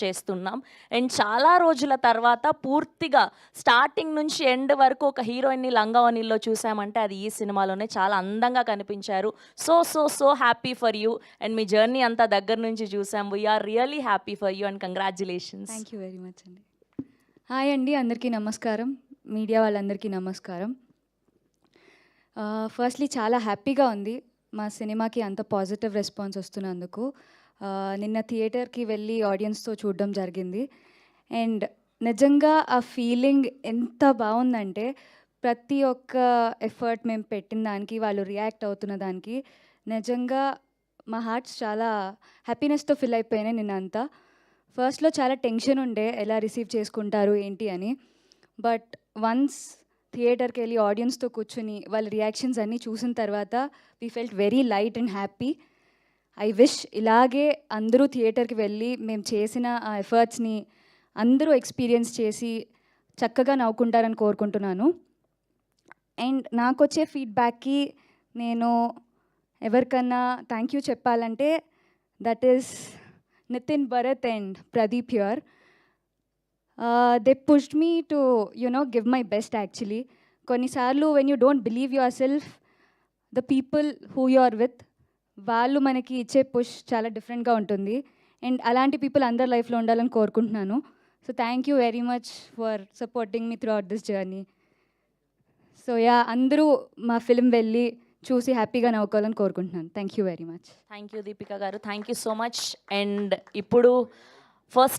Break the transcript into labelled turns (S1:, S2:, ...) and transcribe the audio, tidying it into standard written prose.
S1: చేస్తున్నాం. అండ్ చాలా రోజుల తర్వాత పూర్తిగా స్టార్టింగ్ నుంచి ఎండ్ వరకు ఒక హీరోయిన్‌ని 'లంగావోణిలో' చూసామంటే అది ఈ సినిమాలోనే. చాలా అందంగా కనిపించారు. So happy for you. And మీ జర్నీ అంతా దగ్గర నుంచి చూసాం. We are really happy for you and congratulations.
S2: Thank you very much అండి. హాయ్ అండి, అందరికీ నమస్కారం. మీడియా వాళ్ళందరికీ నమస్కారం. ఫస్ట్లీ చాలా హ్యాపీగా ఉంది మా సినిమాకి అంత పాజిటివ్ రెస్పాన్స్ వస్తున్నందుకు. నిన్న థియేటర్కి వెళ్ళి ఆడియన్స్తో చూడడం జరిగింది. అండ్ నిజంగా ఆ ఫీలింగ్ ఎంత బాగుందంటే ప్రతి ఒక్క ఎఫర్ట్ మేము పెట్టిన దానికి, వాళ్ళు రియాక్ట్ అవుతున్న దానికి నిజంగా మా హార్ట్స్ చాలా హ్యాపీనెస్తో ఫిల్ అయిపోయినాయి నిన్నంతా. ఫస్ట్లో చాలా టెన్షన్ ఉండే ఎలా రిసీవ్ చేసుకుంటారు ఏంటి అని. బట్ వన్స్ థియేటర్కి వెళ్ళి ఆడియన్స్తో కూర్చుని వాళ్ళ రియాక్షన్స్ అన్నీ చూసిన తర్వాత we felt very light and happy. I wish ఇలాగే అందరూ థియేటర్కి వెళ్ళి మేము చేసిన ఆ ఎఫర్ట్స్ని అందరూ ఎక్స్పీరియన్స్ చేసి చక్కగా నవ్వుకుంటారని కోరుకుంటున్నాను. అండ్ నాకు వచ్చే ఫీడ్బ్యాక్కి నేను ఎవరికన్నా థ్యాంక్ యూ చెప్పాలంటే that is Nitin, Bharat and Pradeep here. They pushed me to, give my best actually. కొన్నిసార్లు when you don't believe yourself, the people who you are with, వాళ్ళు మనకి ఇచ్చే పుష్ చాలా డిఫరెంట్గా ఉంటుంది. అండ్ అలాంటి పీపుల్ అందరి లైఫ్లో ఉండాలని కోరుకుంటున్నాను. So thank you very much for supporting me throughout this journey. So అందరూ మా ఫిల్మ్ వెళ్ళి చూసి హ్యాపీగా నవ్వుకోవాలని కోరుకుంటున్నాను. Thank you very much.
S1: Thank you Deepika garu. Thank you so much. And ఇప్పుడు ఫస్ట్